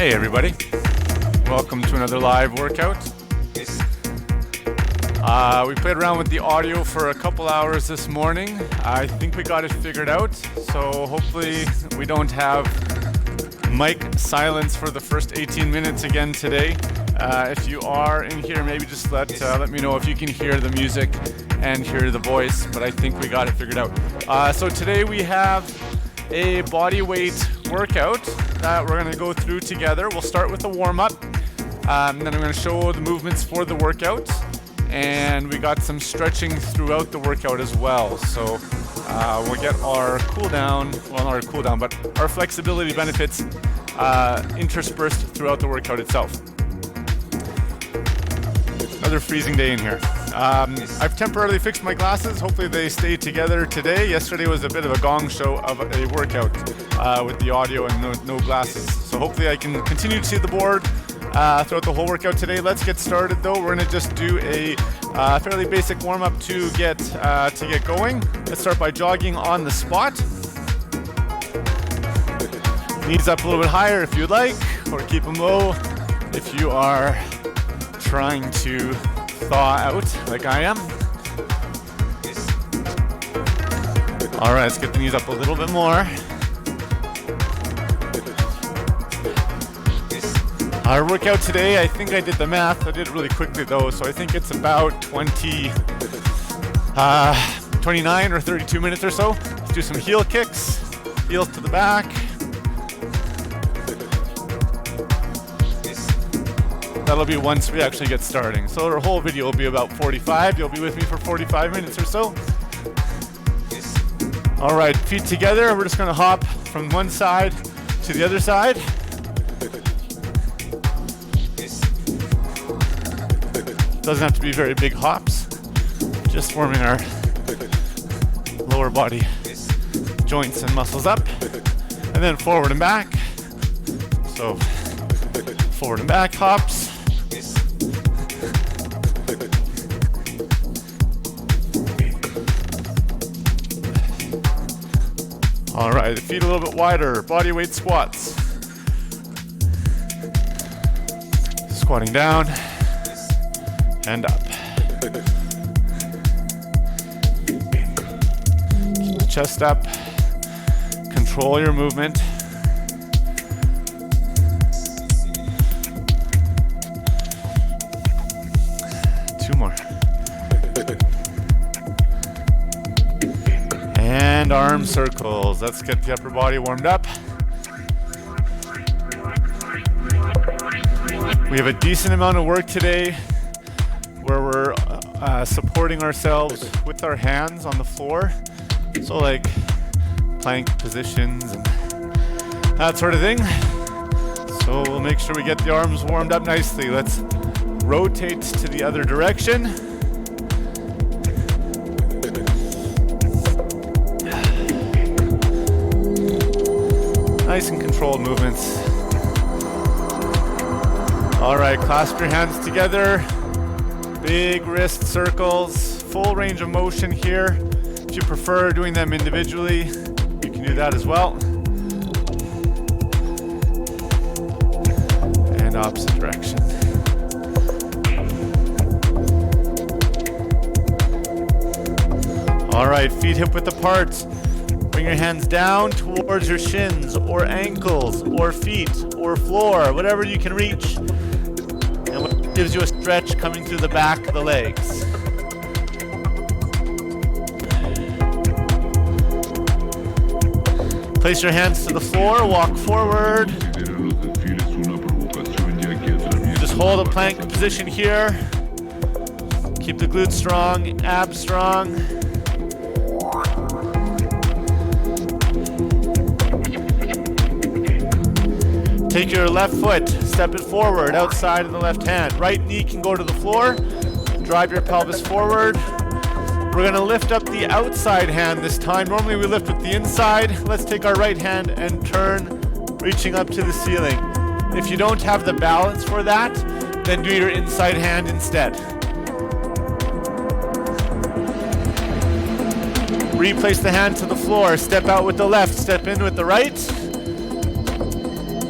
Hey everybody, welcome to another live workout. We played around with the audio for a couple hours this morning. I think we got it figured out, so hopefully we don't have mic silence for the first 18 minutes again today. If you are in here, maybe just let me know if you can hear the music and hear the voice, but I think we got it figured out. So today we have a body weight workout that we're going to go through together. We'll start with a warm-up, then I'm going to show the movements for the workout, and we got some stretching throughout the workout as well. So we'll get our cool down, well, not our cool down, but our flexibility benefits interspersed throughout the workout itself. Another freezing day in here. I've temporarily fixed my glasses. Hopefully they stay together today. Yesterday was a bit of a gong show of a workout with the audio and no glasses. So hopefully I can continue to see the board throughout the whole workout today. Let's get started though. We're gonna just do a fairly basic warm-up to get going. Let's start by jogging on the spot. Knees up a little bit higher if you'd like, or keep them low if you are trying to thaw out like I am. All right, let's get the knees up a little bit more. Our workout today, I think I did the math. I did it really quickly though, so I think it's about 29 or 32 minutes or so. Let's do some heel kicks, heels to the back. That'll be once we actually get starting. So our whole video will be about 45. You'll be with me for 45 minutes or so. All right, feet together. We're just gonna hop from one side to the other side. Doesn't have to be very big hops. Just warming our lower body joints and muscles up. And then forward and back. So forward and back hops. All right, the feet a little bit wider, body weight squats. Squatting down and up. Keep the chest up, control your movement. Two more. And arm circles. Let's get the upper body warmed up. We have a decent amount of work today where we're supporting ourselves with our hands on the floor. So like plank positions and that sort of thing. So we'll make sure we get the arms warmed up nicely. Let's rotate to the other direction. Nice and controlled movements. All right, clasp your hands together. Big wrist circles, full range of motion here. If you prefer doing them individually, you can do that as well. And opposite direction. All right, feet hip width apart. Bring your hands down towards your shins or ankles or feet or floor, whatever you can reach. And what gives you a stretch coming through the back of the legs. Place your hands to the floor, walk forward. Just hold a plank position here. Keep the glutes strong, abs strong. Take your left foot, step it forward outside of the left hand. Right knee can go to the floor. Drive your pelvis forward. We're gonna lift up the outside hand this time. Normally we lift with the inside. Let's take our right hand and turn, reaching up to the ceiling. If you don't have the balance for that, then do your inside hand instead. Replace the hand to the floor. Step out with the left, step in with the right.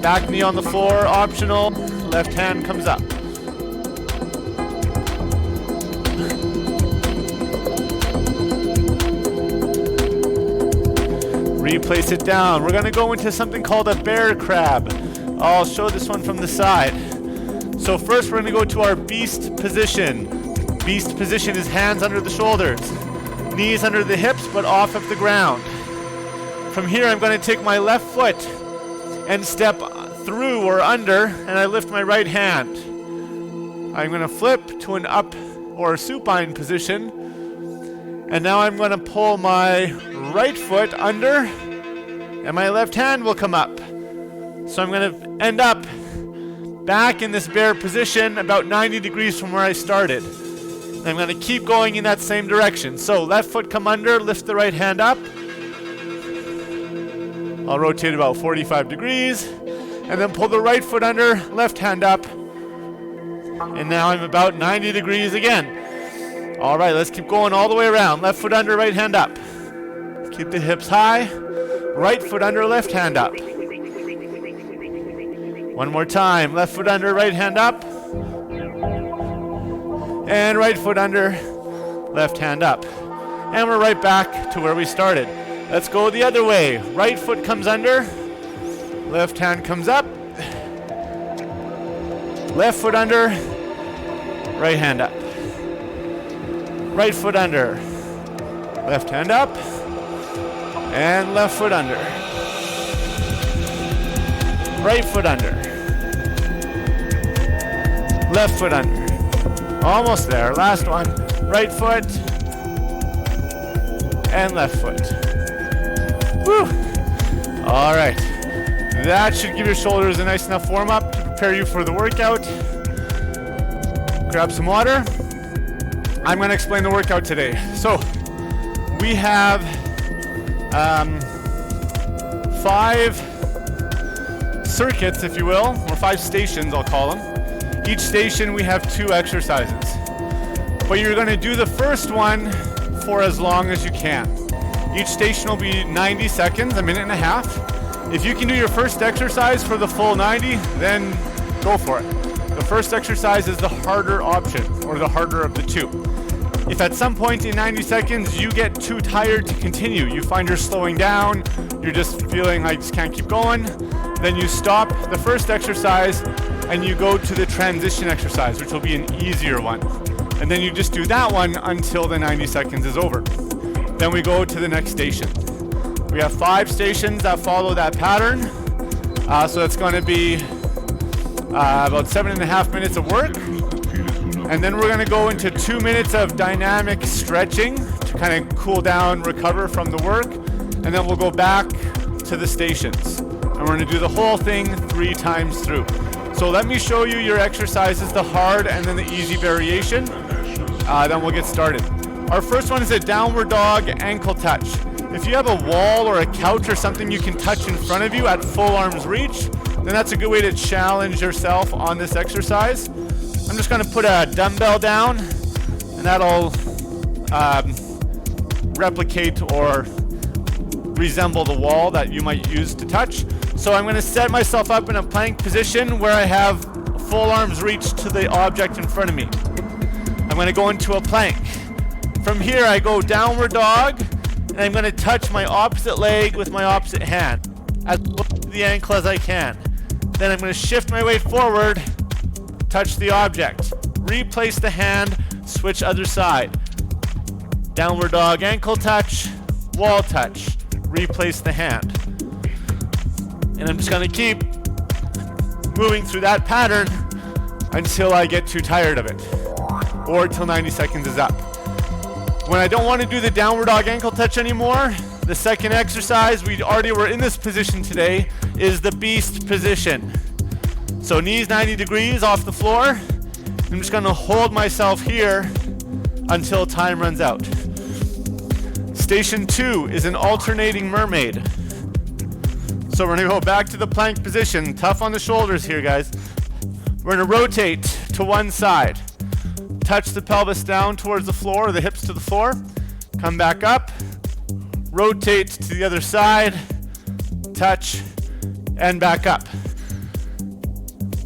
Back knee on the floor, optional. Left hand comes up. Replace it down. We're gonna go into something called a bear crab. I'll show this one from the side. So first we're gonna go to our beast position. Beast position is hands under the shoulders, knees under the hips but off of the ground. From here I'm gonna take my left foot and step through or under, and I lift my right hand. I'm gonna flip to an up or supine position, and now I'm gonna pull my right foot under, and my left hand will come up. So I'm gonna end up back in this bear position about 90 degrees from where I started. I'm gonna keep going in that same direction. So left foot come under, lift the right hand up. I'll rotate about 45 degrees, and then pull the right foot under, left hand up. And now I'm about 90 degrees again. All right, let's keep going all the way around. Left foot under, right hand up. Keep the hips high. Right foot under, left hand up. One more time. Left foot under, right hand up. And right foot under, left hand up. And we're right back to where we started. Let's go the other way. Right foot comes under. Left hand comes up. Left foot under, right hand up. Right foot under, left hand up. And left foot under. Right foot under. Left foot under. Almost there. Last one. Right foot. And left foot. Woo! All right. That should give your shoulders a nice enough warm up to prepare you for the workout. Grab some water. I'm going to explain the workout today. So we have 5 circuits, if you will, or 5 stations, I'll call them. Each station we have 2 exercises. But you're going to do the first one for as long as you can. Each station will be 90 seconds, a minute and a half. If you can do your first exercise for the full 90, then go for it. The first exercise is the harder option, or the harder of the 2. If at some point in 90 seconds you get too tired to continue, you find you're slowing down, you're just feeling I just can't keep going, then you stop the first exercise and you go to the transition exercise, which will be an easier one. And then you just do that one until the 90 seconds is over. Then we go to the next station. We have 5 stations that follow that pattern. So it's going to be about 7.5 minutes of work. And then we're going to go into 2 minutes of dynamic stretching to kind of cool down, recover from the work. And then we'll go back to the stations. And we're going to do the whole thing 3 times through. So let me show you your exercises, the hard and then the easy variation. Then we'll get started. Our first one is a downward dog ankle touch. If you have a wall or a couch or something you can touch in front of you at full arm's reach, then that's a good way to challenge yourself on this exercise. I'm just going to put a dumbbell down, and that'll replicate or resemble the wall that you might use to touch. So I'm going to set myself up in a plank position where I have full arm's reach to the object in front of me. I'm going to go into a plank. From here I go downward dog, and I'm going to touch my opposite leg with my opposite hand, as close to the ankle as I can. Then I'm going to shift my weight forward, touch the object, replace the hand, switch other side. Downward dog ankle touch, wall touch, replace the hand. And I'm just going to keep moving through that pattern until I get too tired of it, or till 90 seconds is up. When I don't want to do the downward dog ankle touch anymore, the second exercise, we already were in this position today, is the beast position. So knees 90 degrees off the floor. I'm just going to hold myself here until time runs out. Station 2 is an alternating mermaid. So we're going to go back to the plank position. Tough on the shoulders here, guys. We're going to rotate to one side. Touch the pelvis down towards the floor, or the hips to the floor. Come back up. Rotate to the other side. Touch and back up.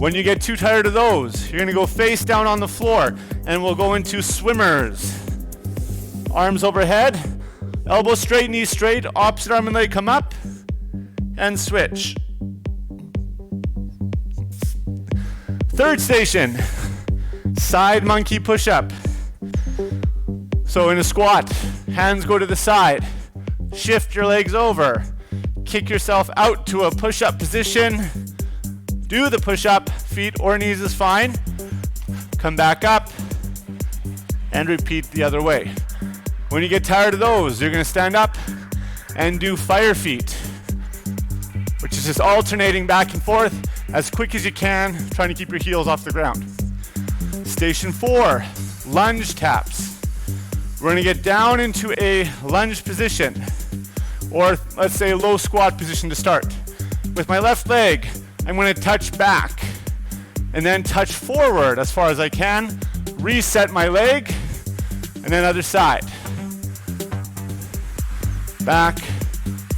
When you get too tired of those, you're gonna go face down on the floor and we'll go into swimmers. Arms overhead, elbow straight, knee straight, opposite arm and leg come up, and switch. Third station, side monkey push-up. So in a squat, hands go to the side, shift your legs over, kick yourself out to a push-up position, do the push-up, feet or knees is fine, come back up, and repeat the other way. When you get tired of those, you're gonna stand up and do fire feet, which is just alternating back and forth as quick as you can, trying to keep your heels off the ground. Station 4, lunge taps. We're gonna get down into a lunge position, or let's say low squat position to start. With my left leg, I'm gonna touch back and then touch forward as far as I can, reset my leg, and then other side. Back,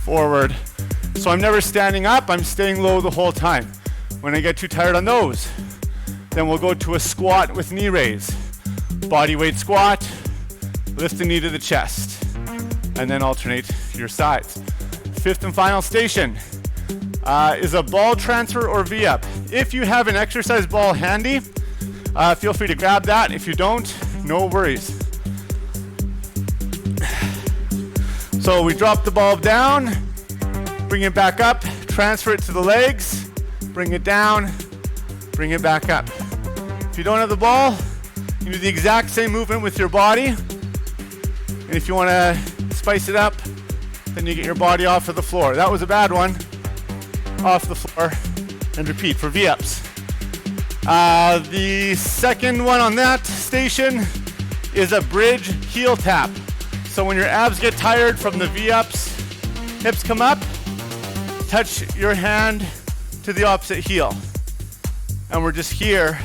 forward. So I'm never standing up, I'm staying low the whole time. When I get too tired on those, then we'll go to a squat with knee raise. Body weight squat, lift the knee to the chest, and then alternate your sides. Fifth and final station is a ball transfer or V-up. If you have an exercise ball handy, feel free to grab that. If you don't, no worries. So we drop the ball down, bring it back up, transfer it to the legs, bring it down, bring it back up. If you don't have the ball, you do the exact same movement with your body. And if you want to spice it up, then you get your body off of the floor. That was a bad one. Off the floor, and repeat for V-ups. The second one on that station is a bridge heel tap. So when your abs get tired from the V-ups, hips come up, touch your hand to the opposite heel. And we're just here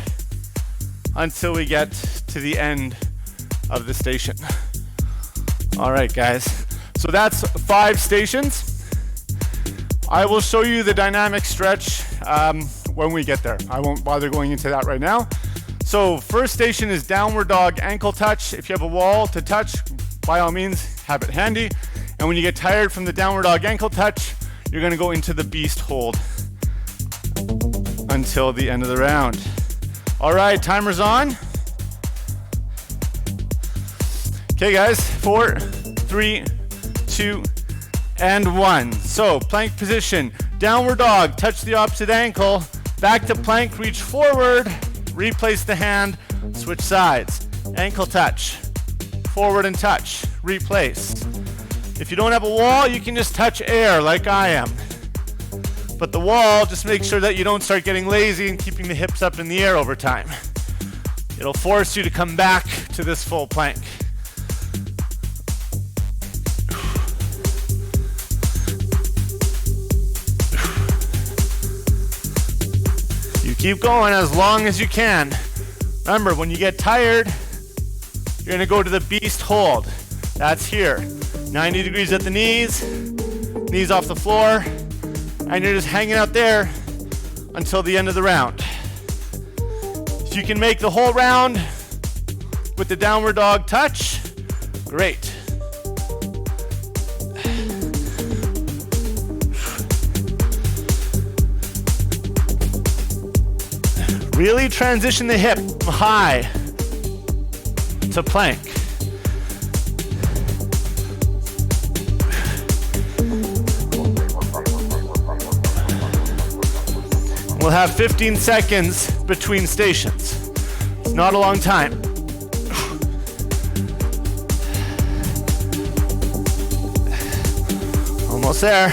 until we get to the end of the station. All right, guys. So that's 5 stations. I will show you the dynamic stretch when we get there. I won't bother going into that right now. So first station is downward dog ankle touch. If you have a wall to touch, by all means, have it handy. And when you get tired from the downward dog ankle touch, you're gonna go into the beast hold until the end of the round. All right, timer's on. Okay guys, 4, 3, 2, and 1. So plank position, downward dog, touch the opposite ankle, back to plank, reach forward, replace the hand, switch sides. Ankle touch, forward and touch, replace. If you don't have a wall, you can just touch air like I am. But the wall, just make sure that you don't start getting lazy and keeping the hips up in the air over time. It'll force you to come back to this full plank. You keep going as long as you can. Remember, when you get tired, you're gonna go to the beast hold. That's here. 90 degrees at the knees, knees off the floor, and you're just hanging out there until the end of the round. If you can make the whole round with the downward dog touch, great. Really transition the hip from high to plank. We'll have 15 seconds between stations. It's not a long time. Almost there.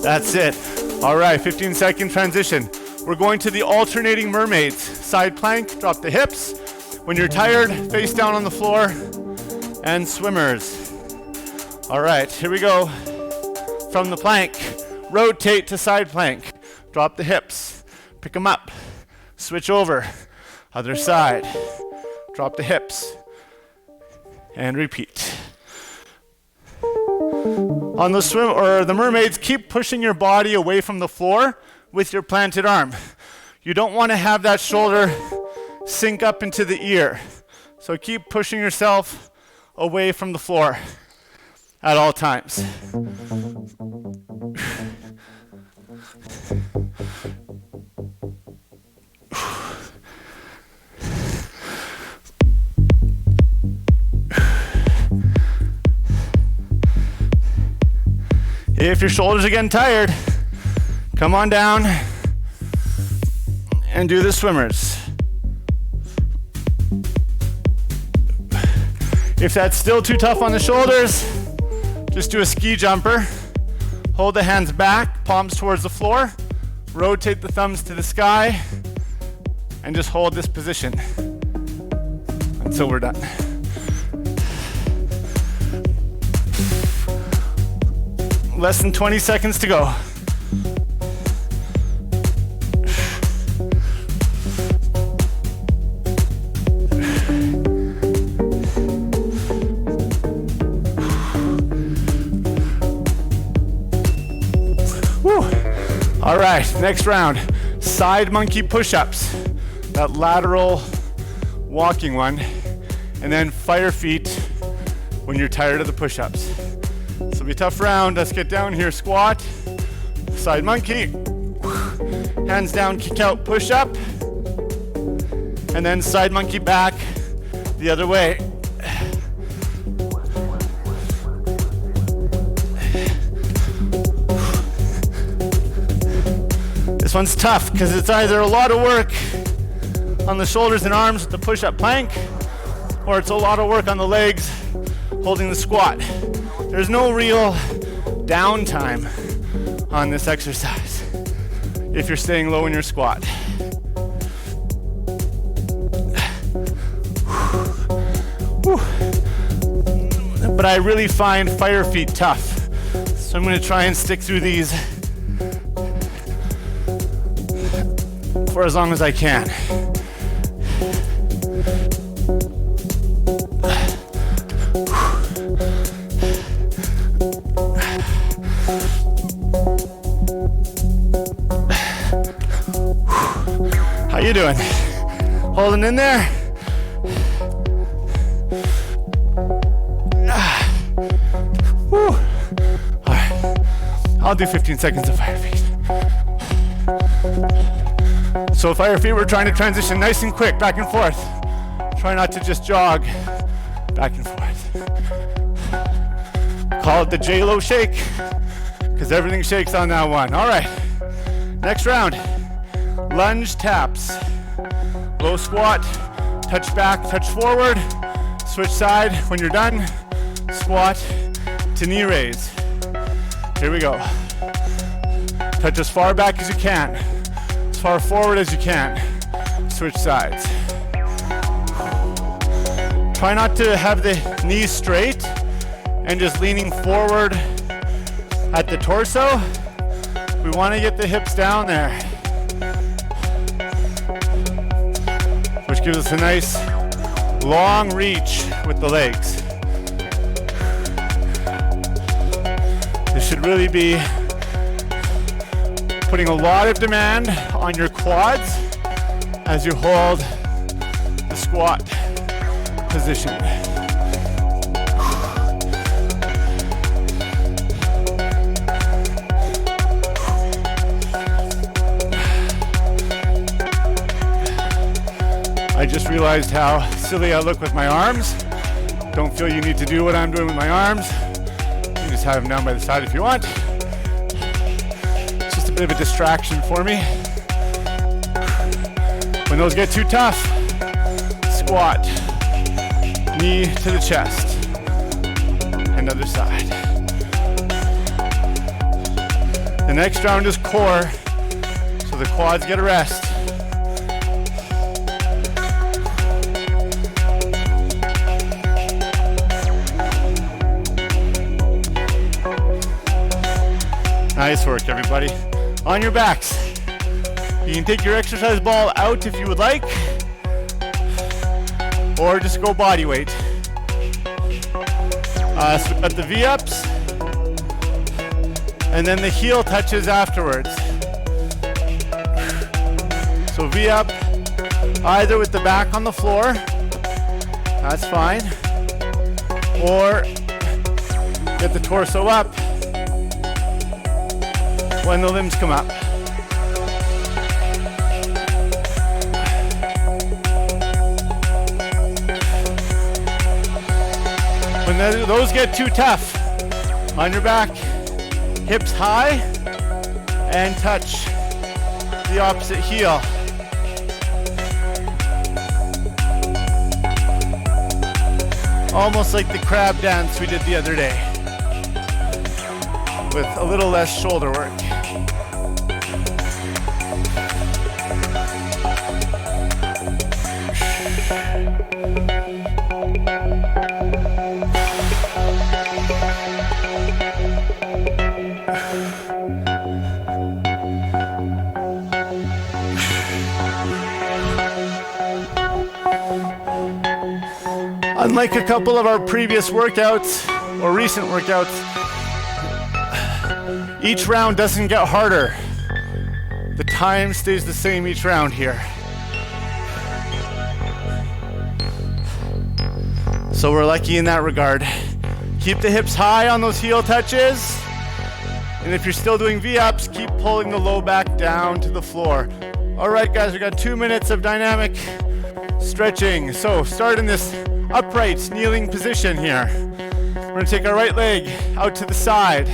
That's it. All right, 15-second transition. We're going to the alternating mermaids. Side plank, drop the hips. When you're tired, face down on the floor, and swimmers. All right, here we go. From the plank, rotate to side plank. Drop the hips, pick them up, switch over, other side. Drop the hips, and repeat. On the swim or the mermaids, keep pushing your body away from the floor with your planted arm. You don't want to have that shoulder sink up into the ear. So keep pushing yourself away from the floor at all times. If your shoulders are getting tired, come on down and do the swimmers. If that's still too tough on the shoulders, just do a ski jumper. Hold the hands back, palms towards the floor, rotate the thumbs to the sky, and just hold this position until we're done. Less than 20 seconds to go. Woo. All right, next round, side monkey push-ups, that lateral walking one, and then fire feet when you're tired of the push-ups. This will be a tough round. Let's get down here. Squat, side monkey, hands down, kick out, push up, and then side monkey back the other way. This one's tough because it's either a lot of work on the shoulders and arms with the push-up plank, or it's a lot of work on the legs holding the squat. There's no real downtime on this exercise if you're staying low in your squat. But I really find fire feet tough, so I'm going to try and stick through these for as long as I can. How you doing? Holding in there? Woo. All right. I'll do 15 seconds of fire feet. So fire feet, we're trying to transition nice and quick, back and forth. Try not to just jog back and forth. Call it the J-Lo shake, because everything shakes on that one. All right, next round. Lunge taps. Low squat, touch back, touch forward, switch side. When you're done, squat to knee raise. Here we go. Touch as far back as you can, as far forward as you can. Switch sides. Try not to have the knees straight and just leaning forward at the torso. We want to get the hips down there, which gives us a nice long reach with the legs. This should really be putting a lot of demand on your quads as you hold the squat position. I just realized how silly I look with my arms. Don't feel you need to do what I'm doing with my arms. You can just have them down by the side if you want. It's just a bit of a distraction for me. When those get too tough, squat, knee to the chest, and other side. The next round is core, so the quads get a rest. Nice work, everybody. On your backs. You can take your exercise ball out if you would like, or just go body weight. So we've got the V-ups, and then the heel touches afterwards. So V up, either with the back on the floor, that's fine, or get the torso up when the limbs come up. When those get too tough, on your back, hips high, and touch the opposite heel. Almost like the crab dance we did the other day, with a little less shoulder work. Unlike a couple of our previous workouts or recent workouts, each round doesn't get harder. The time stays the same each round here. So we're lucky in that regard. Keep the hips high on those heel touches. And if you're still doing V-ups, keep pulling the low back down to the floor. All right, guys, we got 2 minutes of dynamic stretching. So start in this upright kneeling position here. We're gonna take our right leg out to the side.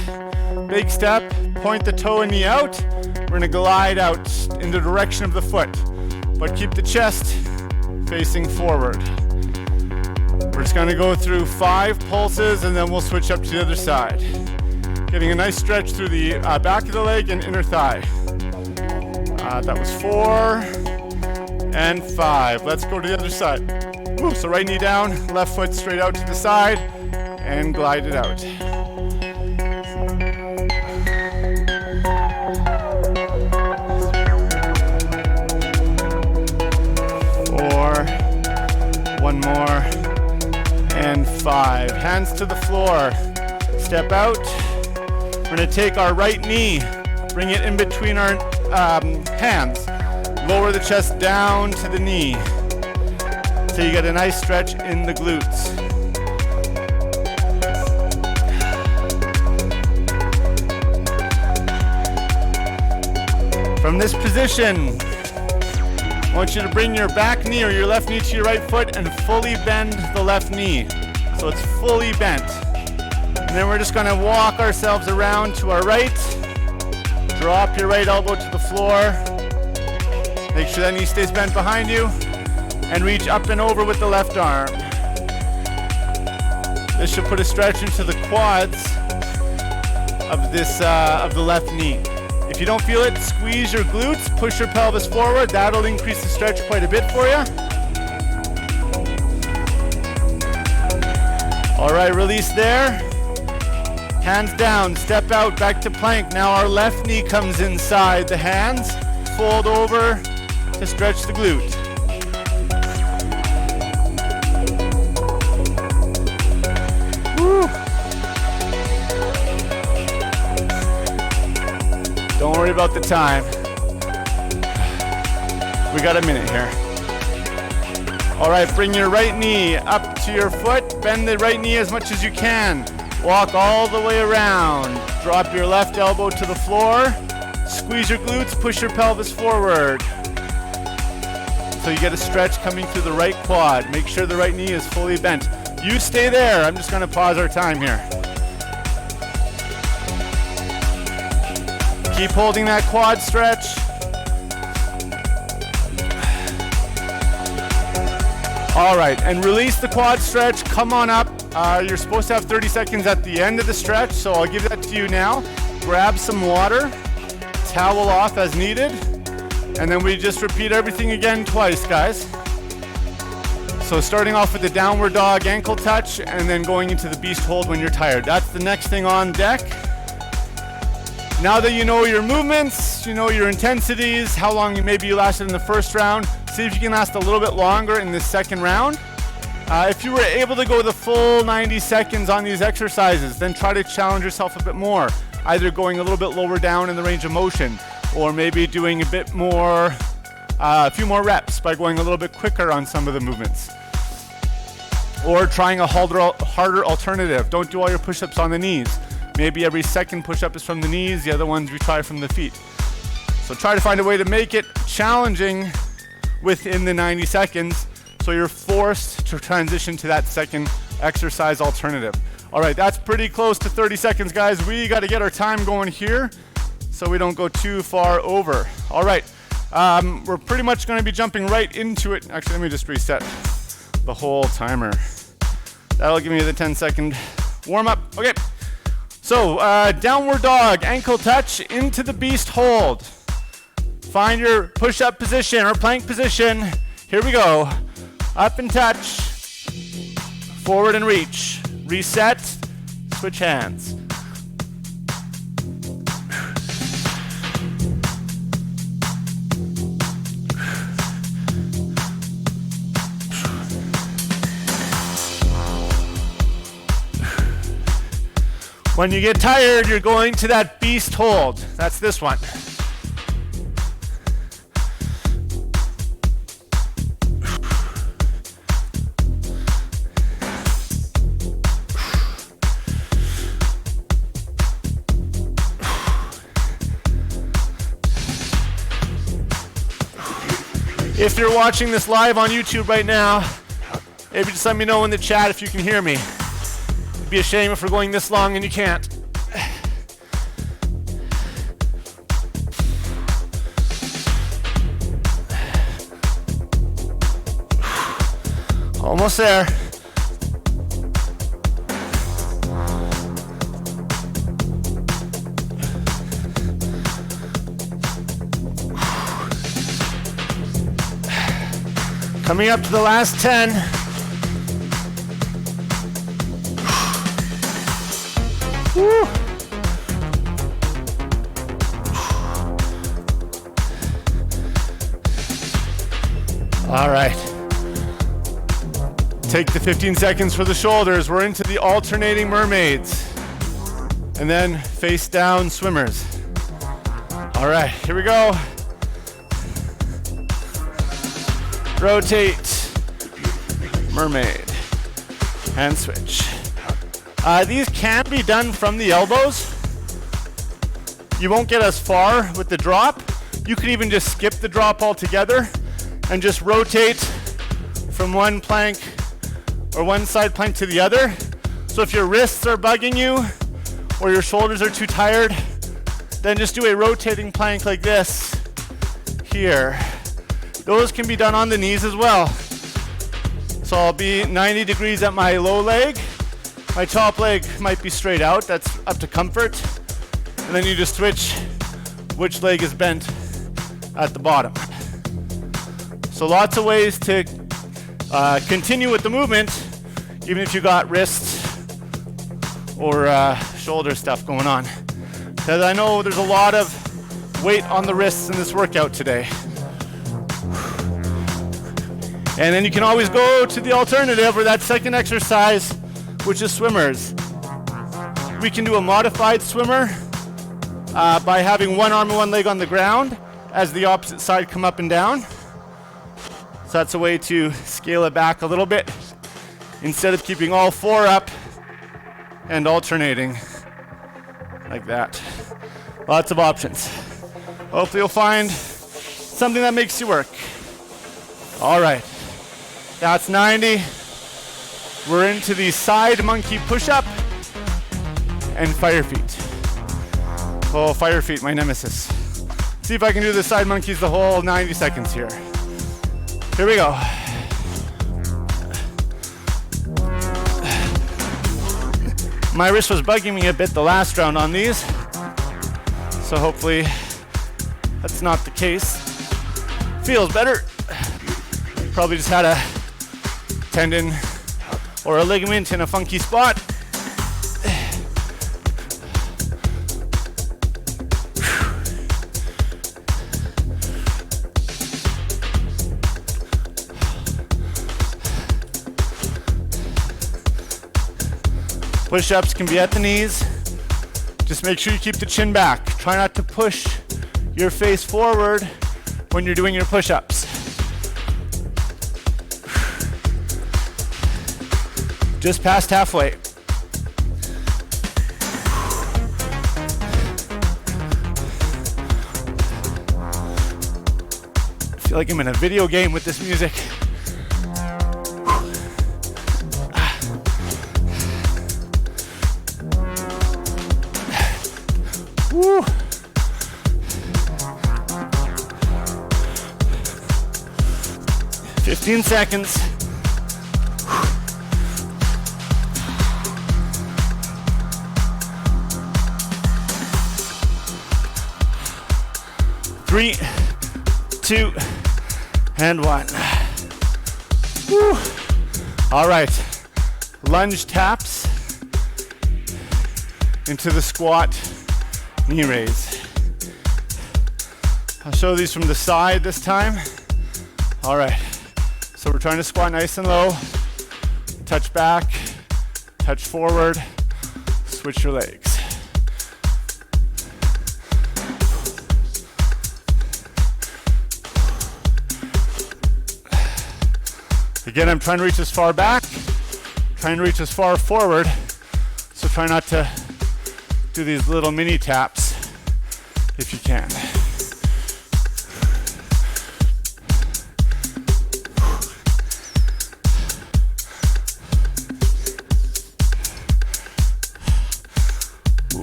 Big step, point the toe and knee out. We're gonna glide out in the direction of the foot, but keep the chest facing forward. We're just gonna go through 5 pulses and then we'll switch up to the other side. Getting a nice stretch through the back of the leg and inner thigh. That was 4 and 5. Let's go to the other side. Ooh, so right knee down, left foot straight out to the side, and glide it out. 4, 1 more, and 5. Hands to the floor. Step out. We're gonna take our right knee, bring it in between our hands. Lower the chest down to the knee. So you get a nice stretch in the glutes. From this position, I want you to bring your back knee or your left knee to your right foot and fully bend the left knee. So it's fully bent. And then we're just gonna walk ourselves around to our right. Drop your right elbow to the floor. Make sure that knee stays bent behind you. And reach up and over with the left arm. This should put a stretch into the quads of the left knee. If you don't feel it, squeeze your glutes, push your pelvis forward. That'll increase the stretch quite a bit for you. All right, release there. Hands down, step out, back to plank. Now our left knee comes inside the hands. Fold over to stretch the glute. Don't worry about the time. We got a minute here. All right, bring your right knee up to your foot. Bend the right knee as much as you can. Walk all the way around. Drop your left elbow to the floor. Squeeze your glutes, push your pelvis forward. So you get a stretch coming through the right quad. Make sure the right knee is fully bent. You stay there. I'm just gonna pause our time here. Keep holding that quad stretch. All right, and release the quad stretch. Come on up. You're supposed to have 30 seconds at the end of the stretch, so I'll give that to you now. Grab some water, towel off as needed, and then we just repeat everything again twice, guys. So starting off with the downward dog ankle touch, and then going into the beast hold when you're tired. That's the next thing on deck. Now that you know your movements, you know your intensities, how long maybe you lasted in the first round, see if you can last a little bit longer in this second round. If you were able to go the full 90 seconds on these exercises, then try to challenge yourself a bit more, either going a little bit lower down in the range of motion, or maybe doing a bit more a few more reps by going a little bit quicker on some of the movements. Or trying a harder alternative. Don't do all your push-ups on the knees. Maybe every second push-up is from the knees, the other ones we try from the feet. So try to find a way to make it challenging within the 90 seconds so you're forced to transition to that second exercise alternative. All right, that's pretty close to 30 seconds, guys. We got to get our time going here so we don't go too far over. All right, we're pretty much going to be jumping right into it. Actually, let me just reset the whole timer. That'll give me the 10-second warm-up. Okay, so downward dog, ankle touch into the beast hold. Find your push-up position or plank position. Here we go. Up and touch, forward and reach. Reset, switch hands. When you get tired, you're going to that beast hold. That's this one. If you're watching this live on YouTube right now, maybe just let me know in the chat if you can hear me. It'd be a shame if we're going this long and you can't. Almost there. Coming up to the last 10. Woo. All right. Take the 15 seconds for the shoulders. We're into the alternating mermaids. And then face down swimmers. All right, here we go. Rotate, mermaid, and switch. These can be done from the elbows. You won't get as far with the drop. You could even just skip the drop altogether and just rotate from one plank or one side plank to the other. So if your wrists are bugging you or your shoulders are too tired, then just do a rotating plank like this here. Those can be done on the knees as well. So I'll be 90 degrees at my low leg. My top leg might be straight out. That's up to comfort. And then you just switch which leg is bent at the bottom. So lots of ways to continue with the movement, even if you got wrists or shoulder stuff going on. Because I know there's a lot of weight on the wrists in this workout today. And then you can always go to the alternative or that second exercise, which is swimmers. We can do a modified swimmer by having one arm and one leg on the ground as the opposite side come up and down. So that's a way to scale it back a little bit instead of keeping all four up and alternating like that. Lots of options. Hopefully you'll find something that makes you work. All right. That's 90. We're into the side monkey push-up and fire feet. Oh, fire feet, my nemesis. See if I can do the side monkeys the whole 90 seconds here. Here we go. My wrist was bugging me a bit the last round on these, so hopefully that's not the case. Feels better. Probably just had a tendon or a ligament in a funky spot. Push-ups can be at the knees. Just make sure you keep the chin back. Try not to push your face forward when you're doing your push-ups. Just past halfway. I feel like I'm in a video game with this music. Woo. "15 seconds. Three, 2, and 1. Woo. All right, lunge taps into the squat knee raise. I'll show these from the side this time. All right, so we're trying to squat nice and low, touch back, touch forward, switch your legs. Again, I'm trying to reach as far back, trying to reach as far forward, so try not to do these little mini taps if you can.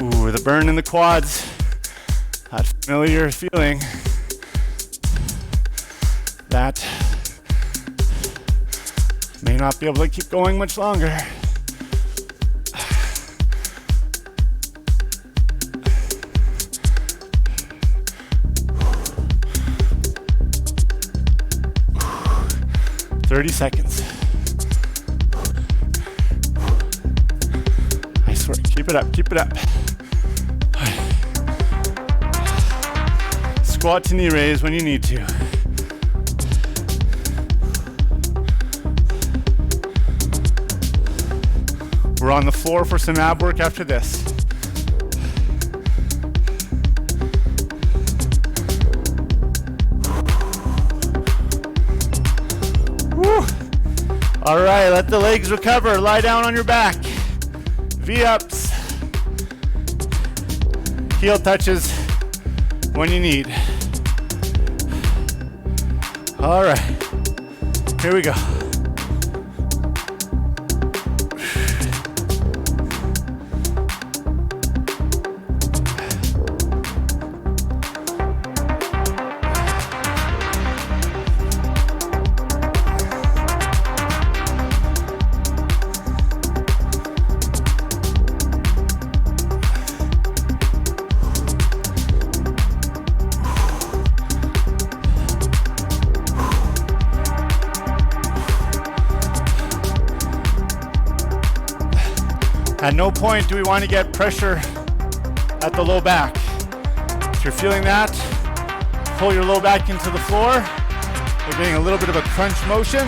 Ooh, the burn in the quads, that familiar feeling that may not be able to keep going much longer. "30 seconds. Nice work. Keep it up, keep it up. Squat to knee raise when you need to. We're on the floor for some ab work after this. Woo. All right, let the legs recover. Lie down on your back. V-ups. Heel touches when you need. All right, here we go. At no point do we want to get pressure at the low back. If you're feeling that, pull your low back into the floor. We're getting a little bit of a crunch motion.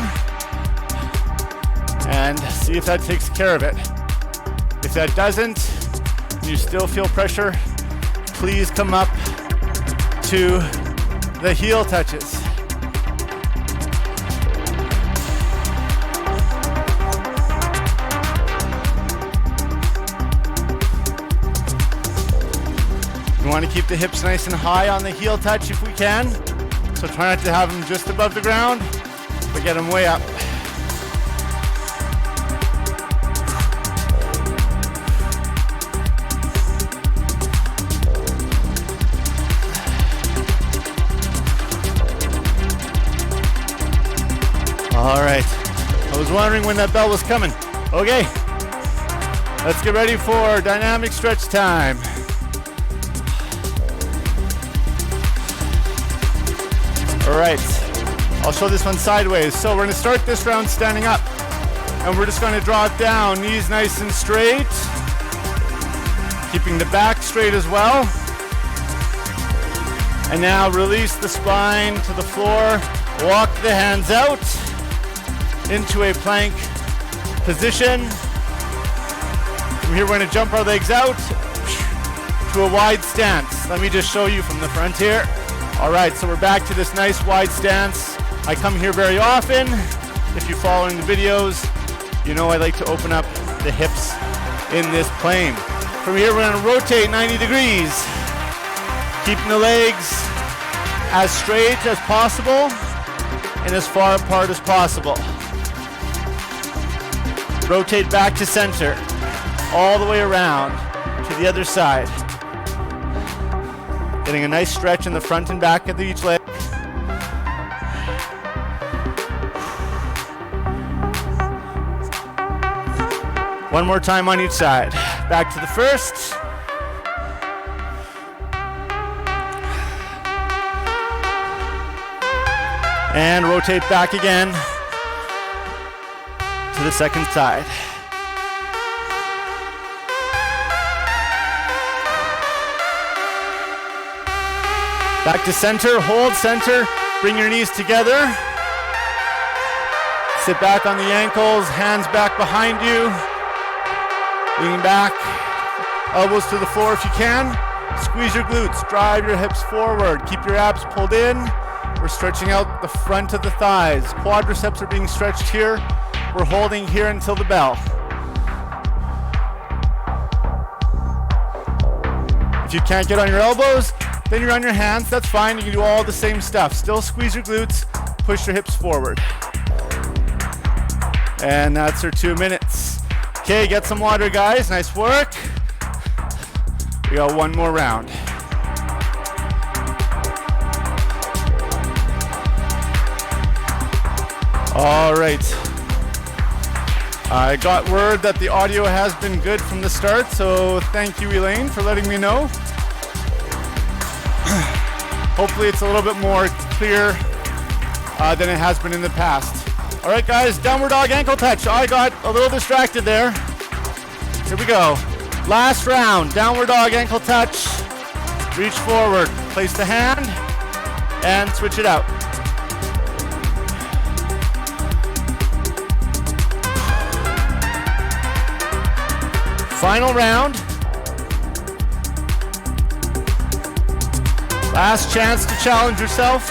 And see if that takes care of it. If that doesn't, and you still feel pressure, please come up to the heel touches. We want to keep the hips nice and high on the heel touch if we can. So try not to have them just above the ground, but get them way up. All right, I was wondering when that bell was coming. Okay, let's get ready for dynamic stretch time. All right, I'll show this one sideways. So we're gonna start this round standing up, and we're just gonna draw it down, knees nice and straight, keeping the back straight as well. And now release the spine to the floor, walk the hands out into a plank position. From here, we're gonna jump our legs out to a wide stance. Let me just show you from the front here. All right, so we're back to this nice wide stance. I come here very often. If you're following the videos, you know I like to open up the hips in this plane. From here, we're gonna rotate 90 degrees, keeping the legs as straight as possible and as far apart as possible. Rotate back to center, all the way around to the other side. Getting a nice stretch in the front and back of each leg. One more time on each side. Back to the first. And rotate back again to the second side. Back to center, hold center, bring your knees together. Sit back on the ankles, hands back behind you. Lean back, elbows to the floor if you can. Squeeze your glutes, drive your hips forward. Keep your abs pulled in. We're stretching out the front of the thighs. Quadriceps are being stretched here. We're holding here until the bell. If you can't get on your elbows, then you're on your hands, that's fine. You can do all the same stuff. Still squeeze your glutes, push your hips forward. And that's our 2 minutes. Okay, get some water, guys. Nice work. We got one more round. All right. I got word that the audio has been good from the start, so thank you, Elaine, for letting me know. Hopefully it's a little bit more clear than it has been in the past. All right, guys, downward dog ankle touch. I got a little distracted there. Here we go. Last round, downward dog ankle touch. Reach forward, place the hand, and switch it out. Final round. Last chance to challenge yourself.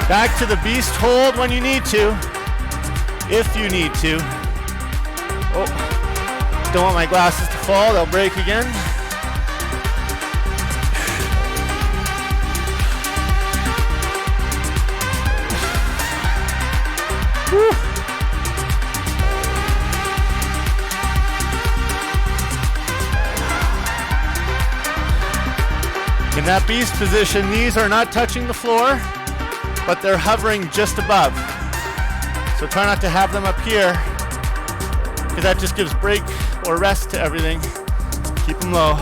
Back to the beast hold when you need to, if you need to. Oh, don't want my glasses to fall, they'll break again. Whew. In that beast position, knees are not touching the floor, but they're hovering just above. So try not to have them up here, because that just gives break or rest to everything. Keep them low.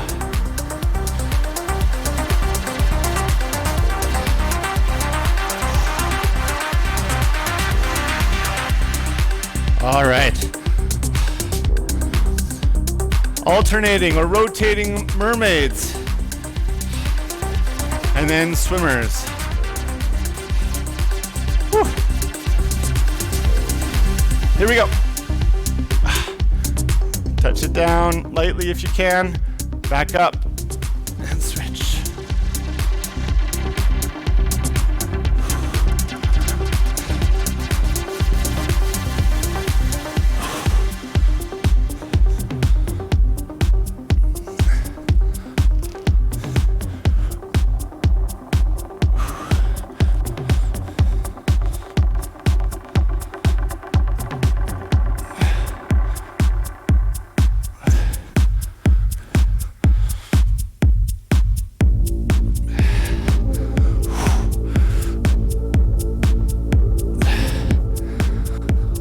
All right. Alternating or rotating mermaids. And then swimmers. Whew. Here we go. Touch it down lightly if you can. Back up and switch.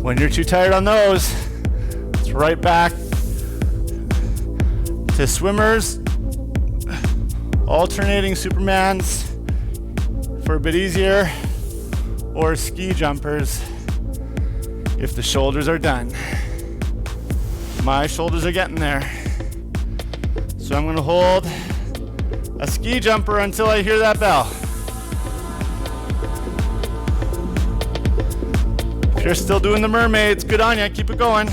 When you're too tired on those, it's right back to swimmers, alternating Supermans for a bit easier, or ski jumpers if the shoulders are done. My shoulders are getting there. So I'm gonna hold a ski jumper until I hear that bell. If you're still doing the mermaids, good on ya, keep it going.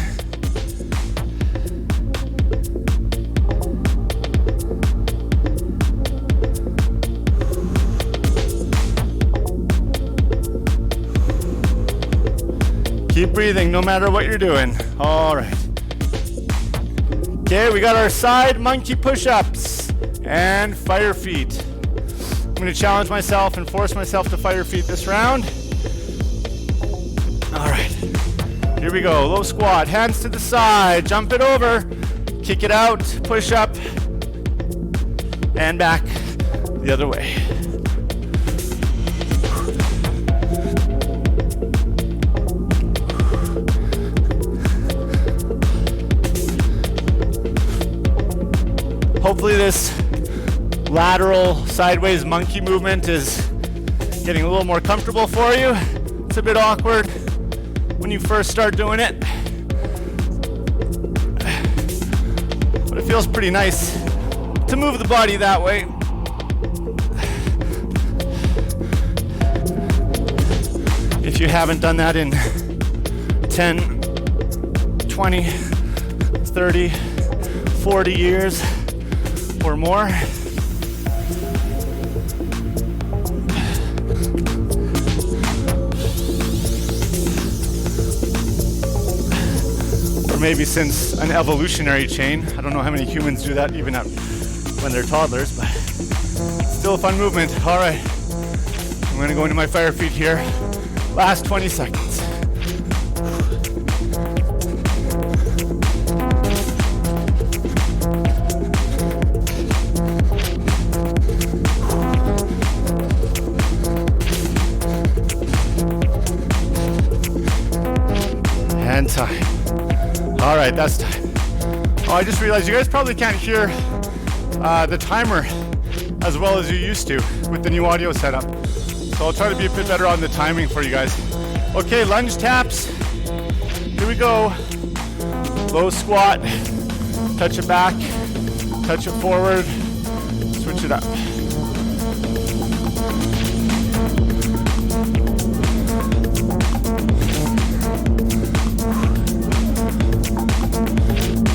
Keep breathing no matter what you're doing. All right. Okay, we got our side monkey push-ups and fire feet. I'm gonna challenge myself and force myself to fire feet this round. All right, here we go. Low squat, hands to the side, jump it over, kick it out, push up, and back the other way. Hopefully this lateral sideways monkey movement is getting a little more comfortable for you. It's a bit awkward when you first start doing it, but it feels pretty nice to move the body that way. If you haven't done that in 10, 20, 30, 40 years or more, or maybe since an evolutionary chain. I don't know how many humans do that even when they're toddlers, but still a fun movement. All right, I'm going to go into my fire feet here. Last 20 seconds. And time. All right, that's time. Oh, I just realized you guys probably can't hear the timer as well as you used to with the new audio setup. So I'll try to be a bit better on the timing for you guys. Okay, lunge taps. Here we go. Low squat. Touch it back. Touch it forward. Switch it up.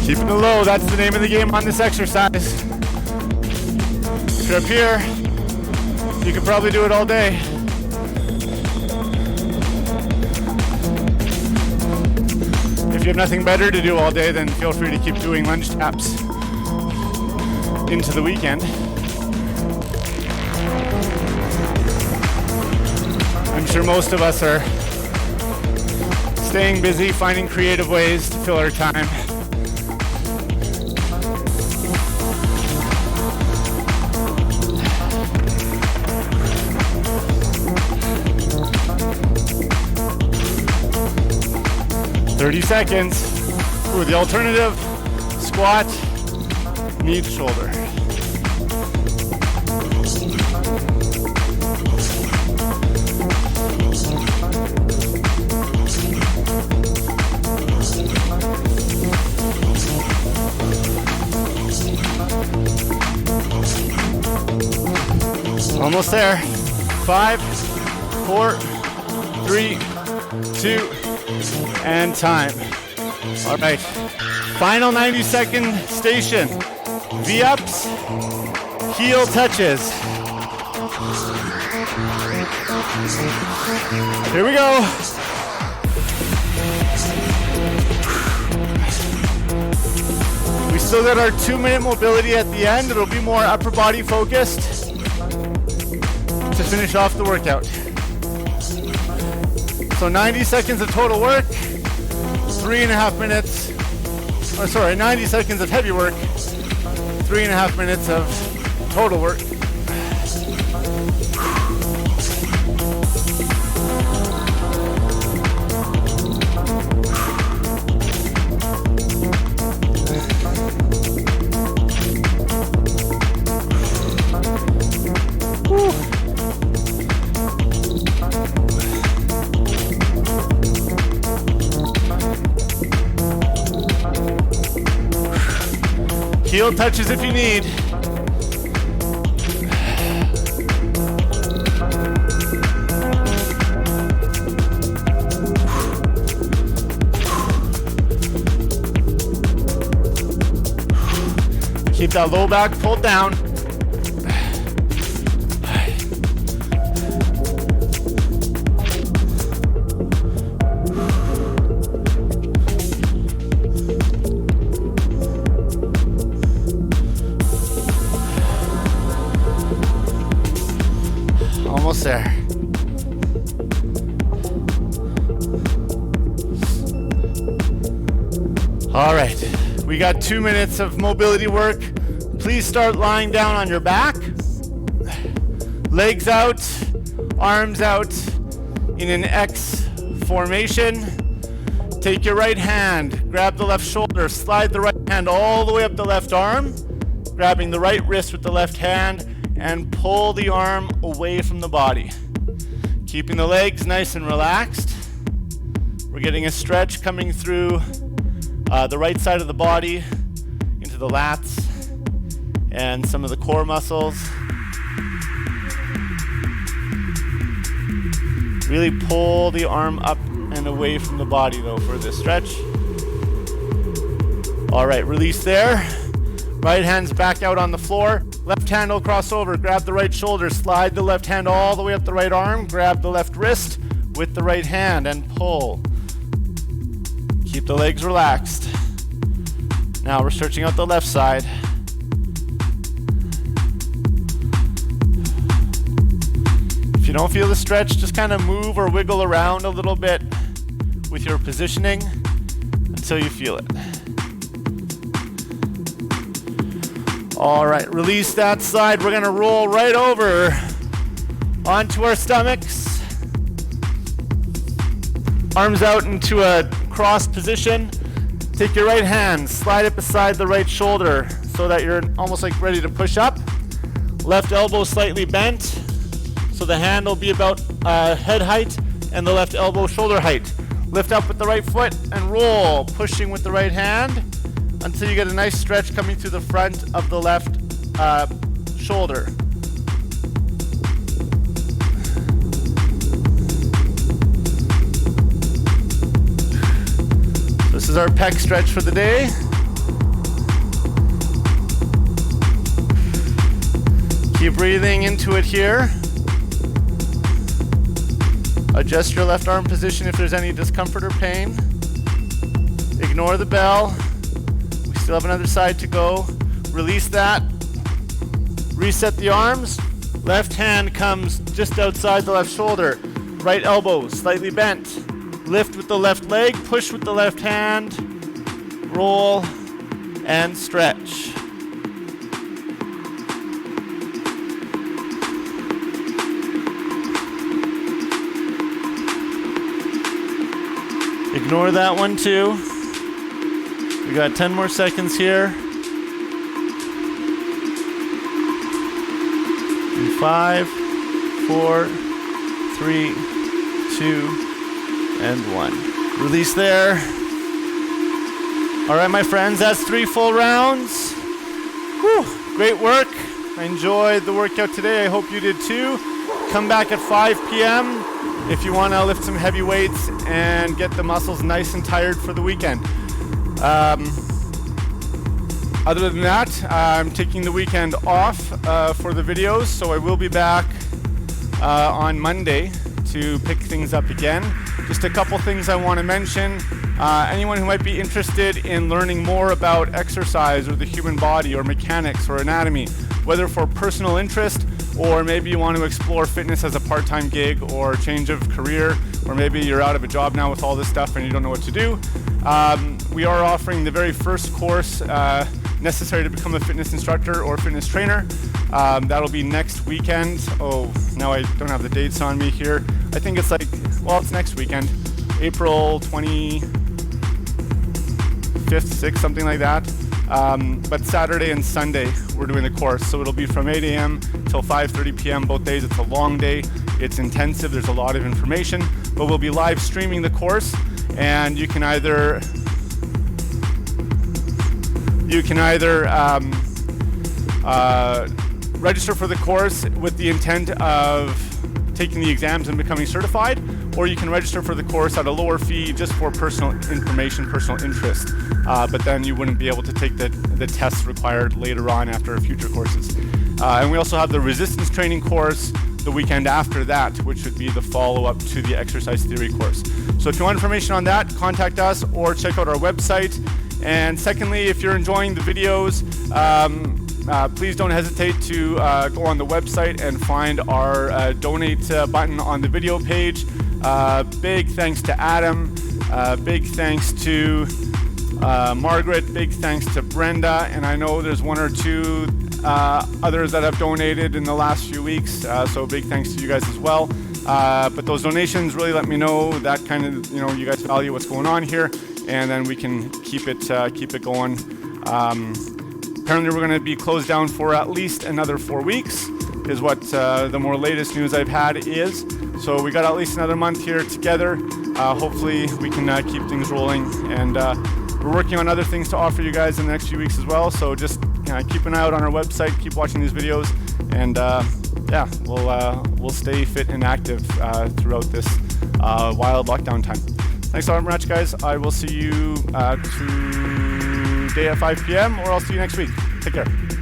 Keeping it low, that's the name of the game on this exercise. If you're up here, you can probably do it all day. If you have nothing better to do all day, then feel free to keep doing lunge taps into the weekend. I'm sure most of us are staying busy, finding creative ways to fill our time. "30 seconds. Ooh, the alternative, squat, knee to shoulder. Almost there. 5, 4, 3, 2, and time. All right, final 90-second station. V-ups, heel touches. Here we go. We still got our 2-minute mobility at the end. It'll be more upper body focused to finish off the workout. So 90 seconds of total work, 3.5 minutes, 90 seconds of heavy work, 3.5 minutes of total work. Heel touches if you need. Keep that low back pulled down. Almost there. All right, we got 2 minutes of mobility work. Please start lying down on your back. Legs out, arms out in an X formation. Take your right hand, grab the left shoulder, slide the right hand all the way up the left arm, grabbing the right wrist with the left hand, and pull the arm away from the body. Keeping the legs nice and relaxed. We're getting a stretch coming through the right side of the body into the lats and some of the core muscles. Really pull the arm up and away from the body though for this stretch. All right, release there. Right hand's back out on the floor. Left hand will cross over, grab the right shoulder, slide the left hand all the way up the right arm, grab the left wrist with the right hand and pull. Keep the legs relaxed. Now we're stretching out the left side. If you don't feel the stretch, just kind of move or wiggle around a little bit with your positioning until you feel it. All right, release that side. We're gonna roll right over onto our stomachs. Arms out into a cross position. Take your right hand, slide it beside the right shoulder so that you're almost like ready to push up. Left elbow slightly bent, so the hand will be about head height and the left elbow shoulder height. Lift up with the right foot and roll, pushing with the right hand until you get a nice stretch coming through the front of the left shoulder. This is our pec stretch for the day. Keep breathing into it here. Adjust your left arm position if there's any discomfort or pain. Ignore the bell. We still have another side to go. Release that. Reset the arms. Left hand comes just outside the left shoulder. Right elbow slightly bent. Lift with the left leg, push with the left hand, roll and stretch. Ignore that one too. We got 10 more seconds here. In 5, 4, 3, 2, and 1. Release there. All right, my friends, that's 3 full rounds. Whew, great work. I enjoyed the workout today. I hope you did too. Come back at 5 p.m. if you want to lift some heavy weights and get the muscles nice and tired for the weekend. Other than that, I'm taking the weekend off for the videos, so I will be back on Monday to pick things up again. Just a couple things I want to mention. Anyone who might be interested in learning more about exercise or the human body or mechanics or anatomy, whether for personal interest or maybe you want to explore fitness as a part-time gig or change of career, or maybe you're out of a job now with all this stuff and you don't know what to do, we are offering the very first course necessary to become a fitness instructor or fitness trainer. That'll be next weekend. Oh, now I don't have the dates on me here. I think it's like, well, it's next weekend, April 25th, 6th, something like that. But Saturday and Sunday we're doing the course, so it'll be from 8 a.m. till 5:30 p.m. both days. It's a long day, it's intensive, there's a lot of information, but we'll be live streaming the course, and you can either register for the course with the intent of taking the exams and becoming certified, or you can register for the course at a lower fee just for personal information, personal interest. But then you wouldn't be able to take the tests required later on after future courses. And we also have the resistance training course the weekend after that, which would be the follow-up to the exercise theory course. So if you want information on that, contact us or check out our website. And secondly, if you're enjoying the videos, please don't hesitate to go on the website and find our donate button on the video page. Big thanks to Adam, big thanks to Margaret, big thanks to Brenda, and I know there's one or two others that have donated in the last few weeks, so big thanks to you guys as well. But those donations really let me know that kind of, you guys value what's going on here, and then we can keep it going. Apparently we're going to be closed down for at least another 4 weeks, is what the more latest news I've had is. So we got at least another month here together. Hopefully we can keep things rolling, and we're working on other things to offer you guys in the next few weeks as well. So just keep an eye out on our website, keep watching these videos, and yeah, we'll stay fit and active throughout this wild lockdown time. Thanks so much, guys. I will see you today at 5 p.m. or I'll see you next week. Take care.